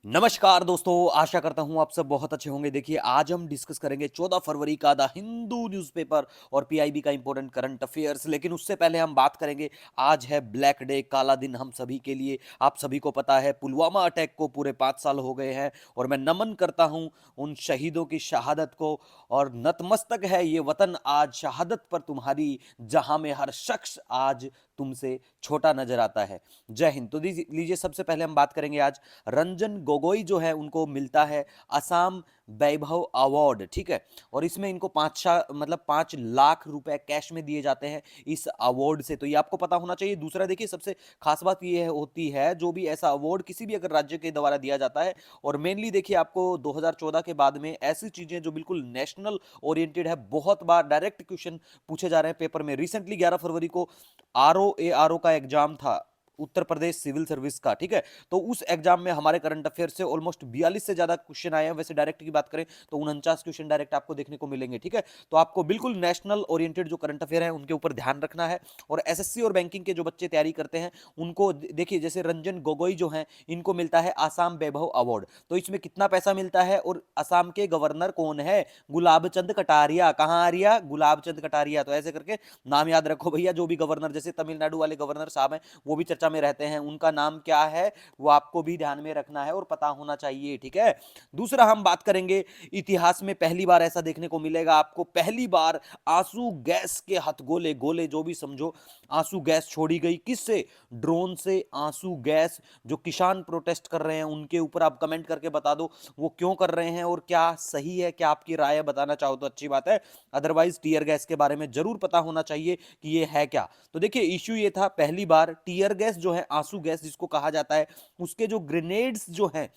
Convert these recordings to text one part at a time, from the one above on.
नमस्कार दोस्तों, आशा करता हूं आप सब बहुत अच्छे होंगे। देखिए, आज हम डिस्कस करेंगे 14 फरवरी का द हिंदू न्यूज़पेपर और पीआईबी का इंपॉर्टेंट करंट अफेयर्स। लेकिन उससे पहले हम बात करेंगे, आज है ब्लैक डे, काला दिन हम सभी के लिए। आप सभी को पता है पुलवामा अटैक को पूरे 5 साल हो गए हैं और मैं नमन करता हूं उन शहीदों की शहादत को। और नतमस्तक है ये वतन आज शहादत पर तुम्हारी, जहां में हर शख्स आज तुमसे छोटा नजर आता है। जय हिंद। तो लीजिए, सबसे पहले हम बात करेंगे आज रंजन गोगोई जो है उनको मिलता है असम वैभव अवार्ड, ठीक है। और इसमें इनको 5 लाख रुपए कैश में दिए जाते हैं इस अवार्ड से, तो ये आपको पता होना चाहिए। दूसरा देखिए, सबसे खास बात ये होती है, जो भी ऐसा अवार्ड किसी भी अगर राज्य के द्वारा दिया जाता है, और मेनली देखिए आपको 2014 के बाद में ऐसी चीजें जो बिल्कुल नेशनल ओरिएंटेड है, बहुत बार डायरेक्ट क्वेश्चन पूछे जा रहे हैं पेपर में। रिसेंटली 11 फरवरी को आरओ का एग्जाम था, उत्तर प्रदेश सिविल सर्विस का, ठीक है। तो उस एग्जाम में हमारे करंट अफेयर से ऑलमोस्ट 42 से ज्यादा क्वेश्चन आए हैं। वैसे डायरेक्ट की बात करें तो 49 क्वेश्चन डायरेक्ट आपको देखने को मिलेंगे, ठीक है। तो आपको बिल्कुल नेशनल ओरिएंटेड जो करंट अफेयर है उनके ऊपर ध्यान रखना है। और एसएससी और बैंकिंग के जो बच्चे तैयारी करते हैं उनको देखिए, जैसे रंजन गोगोई जो हैं, इनको मिलता है आसाम वैभव अवार्ड। तो इसमें कितना पैसा मिलता है, और असम के गवर्नर कौन है? गुलाब चंद कटारिया। कहां आ रिया? गुलाब चंद कटारिया। तो ऐसे करके नाम याद रखो भैया। जो भी गवर्नर, जैसे तमिलनाडु वाले गवर्नर साहब हैं, वो भी चर्चा में रहते हैं, उनका नाम क्या है वो आपको भी ध्यान में रखना है और पता होना चाहिए, ठीक है। दूसरा हम बात करेंगे, इतिहास में पहली बार ऐसा देखने को मिलेगा आपको, पहली बार आंसू गैस के हथगोले गोले जो भी समझो, आंसू गैस छोड़ी गई। किससे? ड्रोन से आंसू गैस। जो किसान प्रोटेस्ट कर रहे हैं उनके ऊपर आप कमेंट करके बता दो वो क्यों कर रहे हैं और क्या सही है, क्या आपकी राय बताना चाहो तो अच्छी बात है। अदरवाइज टीयर गैस के बारे में जरूर पता होना चाहिए कि ये है क्या। तो देखिए, इश्यू ये था, पहली बार टीयर गैस जो है, आंसू गैस जिसको कहा जाता है, उसके जो ग्रेनेड्स जो हैं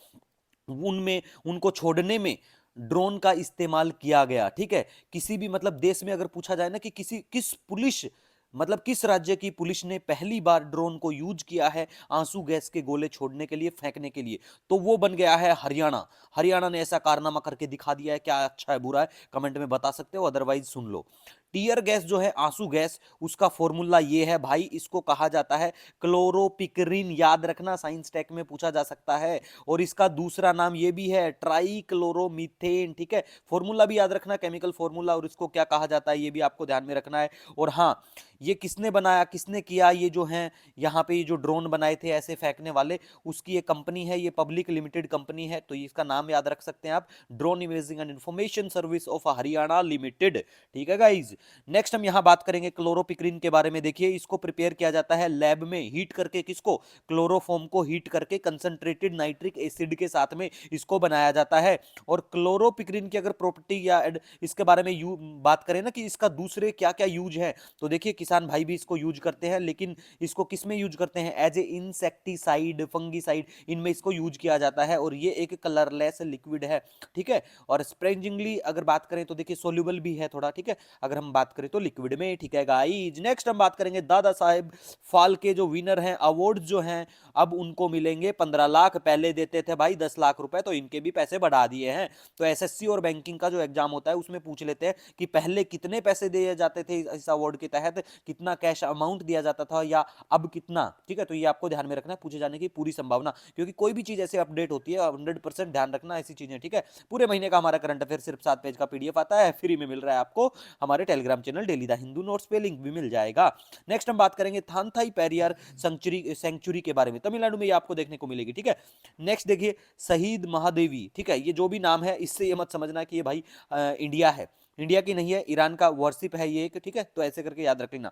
उनमें, उनको छोड़ने में ड्रोन का इस्तेमाल किया गया, ठीक है। किसी भी मतलब देश में अगर पूछा जाए ना कि किस पुलिस, मतलब किस राज्य की पुलिस ने पहली बार ड्रोन को यूज किया है आंसू गैस के गोले छोड़ने के लिए, फेंकने के लिए, तो वो बन गया है हरियाणा। हरियाणा ने ऐसा कारनामा करके दिखा दिया है। क्या अच्छा है बुरा है कमेंट में बता सकते हो, अदरवाइज सुन लो। टीयर गैस जो है, आंसू गैस, उसका फॉर्मूला ये है भाई, इसको कहा जाता है क्लोरोपिकरीन। याद रखना, साइंस टेक में पूछा जा सकता है। और इसका दूसरा नाम ये भी है, ट्राई क्लोरोमीथेन, ठीक है। फॉर्मूला भी याद रखना, केमिकल फॉर्मूला, और इसको क्या कहा जाता है ये भी आपको ध्यान में रखना है। और हाँ, ये किसने बनाया, किसने किया, ये जो है यहाँ पे ये जो ड्रोन बनाए थे ऐसे फेंकने वाले, उसकी ये कंपनी है, ये पब्लिक लिमिटेड कंपनी है, तो इसका नाम याद रख सकते हैं आप, drone imaging and information service of Haryana limited, ठीक है गाइज। नेक्स्ट हम यहां बात करेंगे क्लोरोपिक्रीन के बारे में। देखिए, इसको प्रिपेयर किया जाता है लैब में हीट करके। किसको? क्लोरोफॉर्म को हीट करके कंसंट्रेटेड नाइट्रिक एसिड के साथ में इसको बनाया जाता है। और क्लोरोपिक्रीन की अगर प्रॉपर्टी या इसके बारे में बात करें ना कि इसका दूसरे क्या क्या यूज है, तो देखिए किसान भाई भी इसको यूज करते हैं, लेकिन इसको किस में यूज करते हैं? एज ए इंसेक्टिसाइड, फंगिसाइड, इनमें इसको यूज किया जाता है। और ये एक कलरलेस लिक्विड है, ठीक है। और स्प्रेंजिंगली अगर बात करें तो देखिए सोल्यूबल भी है थोड़ा, ठीक है। अगर हम बात करें तो लिक्विड में, ठीक है गाइज। नेक्स्ट हम बात करेंगे दादा साहेब फाल्के जो विनर हैं, अवार्ड्स जो हैं, अब उनको मिलेंगे 15 लाख। पहले देते थे भाई 10 लाख रुपए, तो इनके भी पैसे बढ़ा दिए हैं। तो एसएससी और बैंकिंग का जो एग्जाम होता है उसमें पूछ लेते हैं कि पहले कितने पैसे दिए जाते थे इस अवार्ड के तहत, कितना कैश अमाउंट दिया जाता था, या अब कितना, ठीक है। तो ये आपको ध्यान में रखना है, पूछे जाने की पूरी संभावना, क्योंकि कोई भी चीज ऐसे अपडेट होती है 100% ध्यान रखना ऐसी चीजें, ठीक है। पूरे महीने का हमारा करंट अफेयर सिर्फ 7 पेज का पीडीएफ आता है, फ्री में मिल रहा है आपको हमारे Telegram channel daily the Hindu notes पे, लिंक भी मिल जाएगा। नेक्स्ट हम बात करेंगे थानथाई पेरियार सेंचुरी के बारे में, तमिलनाडु में ये आपको देखने को मिलेगी, ठीक है। नेक्स्ट देखिए, शहीद महादेवी, ठीक है। ये जो भी नाम है इससे ये मत समझना कि ये भाई इंडिया है, इंडिया की नहीं है, ईरान का वर्शिप है ये एक, ठीक है। तो ऐसे करके याद रख लेना।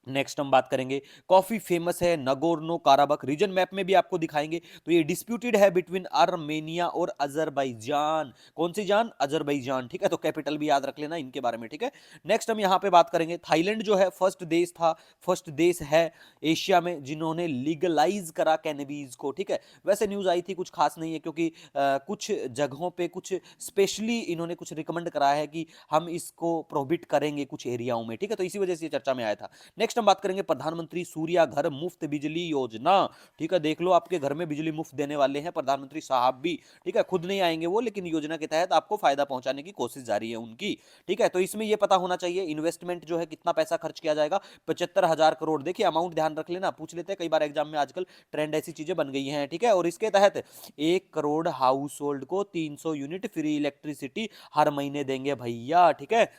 नेक्स्ट हम बात करेंगे, कॉफी फेमस है नगोर्नो काराबख, रीजन मैप में भी आपको दिखाएंगे। तो ये डिस्प्यूटेड है बिटवीन आर्मेनिया और अजरबैजान। कौन सी जान? अजरबैजान, ठीक है। तो कैपिटल भी याद रख लेना इनके बारे में, ठीक है। नेक्स्ट हम यहां पे बात करेंगे, थाईलैंड जो है फर्स्ट देश था, फर्स्ट देश है एशिया में जिन्होंने लीगलाइज करा कैनबीज को, ठीक है। वैसे न्यूज आई थी, कुछ खास नहीं है, क्योंकि कुछ जगहों पे कुछ स्पेशली इन्होंने कुछ रिकमेंड करा है कि हम इसको प्रोहिबिट करेंगे कुछ एरियाओं में, ठीक है। तो इसी वजह से चर्चा में आया था। नेक्स्ट नेक्स्ट हम बात करेंगे प्रधानमंत्री सूर्या घर मुफ्त बिजली योजना। ठीक है, देख लो आपके घर में बिजली मुफ्त देने वाले हैं प्रधानमंत्री साहब भी। ठीक है, खुद नहीं आएंगे वो, लेकिन योजना के तहत आपको फायदा पहुंचाने की कोशिश जारी है उनकी। ठीक है, तो इसमें यह पता होना चाहिए इन्वेस्टमेंट जो है कितना पैसा खर्च किया जाएगा, 75,000 करोड़। देखिए अमाउंट ध्यान रख लेना, पूछ लेते हैं कई बार एग्जाम में, आजकल ट्रेंड ऐसी चीजें बन गई हैं। ठीक है, और इसके तहत 1 करोड़ हाउस होल्ड को 300 यूनिट फ्री इलेक्ट्रिसिटी हर महीने देंगे भैया। ठीक है,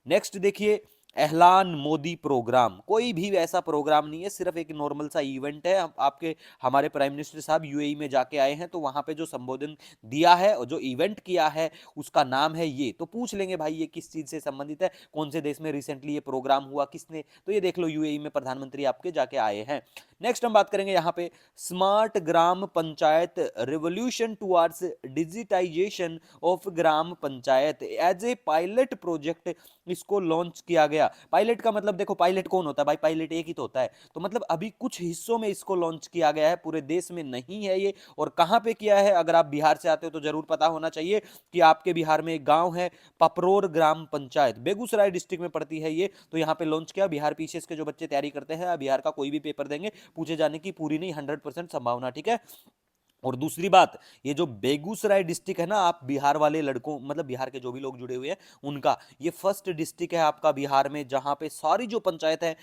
नेक्स्ट देखिए, एहलान मोदी प्रोग्राम। कोई भी ऐसा प्रोग्राम नहीं है, सिर्फ एक नॉर्मल सा इवेंट है। आपके हमारे प्राइम मिनिस्टर साहब यूएई में जाके आए हैं, तो वहां पे जो संबोधन दिया है और जो इवेंट किया है उसका नाम है ये। तो पूछ लेंगे भाई ये किस चीज से संबंधित है, कौन से देश में रिसेंटली ये प्रोग्राम हुआ, किसने, तो ये देख लो यूएई में प्रधानमंत्री आपके जाके आए हैं। नेक्स्ट हम बात करेंगे यहाँ पे smart gram panchayat revolution towards digitization of gram panchayat as a pilot project, इसको लॉन्च किया गया। पायलट का मतलब देखो, पायलट कौन होता है भाई, पायलट एक ही तो होता है। तो मतलब अभी कुछ हिस्सों में इसको लॉन्च किया गया है, पूरे देश में नहीं है ये। और कहां पे किया है, अगर आप बिहार से आते हो तो जरूर पता होना चाहिए कि आपके बिहार में एक गांव है पपरोर ग्राम पंचायत, बेगूसराय डिस्ट्रिक्ट में पड़ती है ये। तो यहाँ पे लॉन्च किया। बिहार पीसीएस के जो बच्चे तैयारी करते हैं, बिहार का कोई भी पेपर देंगे, पूछे जाने की पूरी नहीं 100% संभावना। ठीक है, और दूसरी बात, ये जो बेगूसराय डिस्ट्रिक्ट है ना, आप बिहार वाले लड़कों, मतलब बिहार के जो भी लोग जुड़े हुए हैं उनका, ये फर्स्ट डिस्ट्रिक्ट है आपका बिहार में जहां पे सारी जो पंचायत है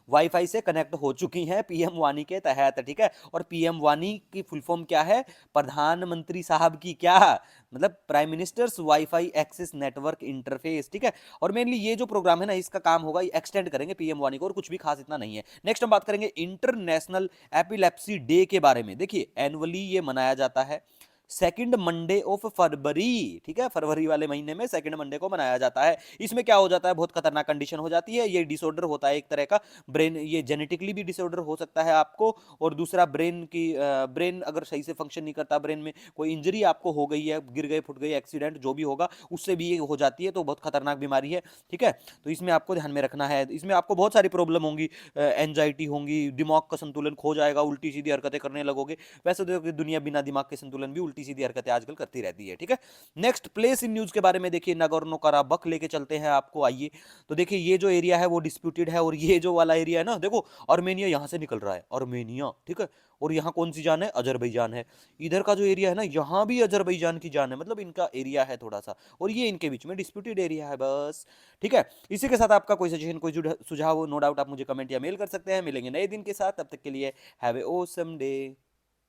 वाईफाई से कनेक्ट हो चुकी हैं पीएम वानी के तहत। ठीक है, और पीएम वानी की फुल फॉर्म क्या है, प्रधानमंत्री साहब की क्या, मतलब prime minister's wifi access network interface. ठीक है, और मेनली ये जो प्रोग्राम है ना, इसका काम होगा एक्सटेंड करेंगे पीएम वानी को, और कुछ भी खास इतना नहीं है। नेक्स्ट हम बात करेंगे इंटरनेशनल एपिलेप्सी डे के बारे में। देखिए एनुअली ये मनाया जाता है सेकंड मंडे ऑफ फरवरी। ठीक है, फरवरी वाले महीने में सेकंड मंडे को मनाया जाता है। इसमें क्या हो जाता है, बहुत खतरनाक कंडीशन हो जाती है, ये डिसऑर्डर होता है एक तरह का, ब्रेन, ये जेनेटिकली भी डिसऑर्डर हो सकता है आपको, और दूसरा ब्रेन अगर सही से फंक्शन नहीं करता, ब्रेन में कोई इंजरी आपको हो गई है, गिर गए, फुट गए, एक्सीडेंट जो भी होगा, उससे भी ये हो जाती है, तो बहुत खतरनाक बीमारी है। ठीक है, तो इसमें आपको ध्यान में रखना है। इसमें आपको बहुत सारी प्रॉब्लम होंगी, एंजाइटी होंगी, दिमाग का संतुलन खो जाएगा, उल्टी सीधी हरकतें करने लगोगे। वैसे तो दुनिया बिना दिमाग के संतुलन भी उल्टी सीधी हरकतें आजकल करती रहती है। ठीक है, नेक्स्ट प्लेस इन न्यूज के बारे में देखिए, नगोर्नो कराबख लेके चलते हैं आपको, आइए। तो देखिए ये जो एरिया है वो डिस्प्यूटेड है, और ये जो वाला एरिया है ना, देखो आर्मेनिया यहां से निकल रहा है, आर्मेनिया। ठीक है, और यहाँ कौन सी जान है, अजरबैजान है। इधर का जो एरिया है ना, यहाँ भी अजरबैजान की जान है, मतलब इनका एरिया है थोड़ा सा, और ये इनके बीच में डिस्प्यूटेड एरिया है बस। ठीक है, इसी के साथ आपका कोई सजेशन, कोई सुझाव हो, नो डाउट आप मुझे कमेंट या मेल कर सकते हैं। मिलेंगे नए दिन के साथ, तब तक के लिए हैव ए ऑसम डे।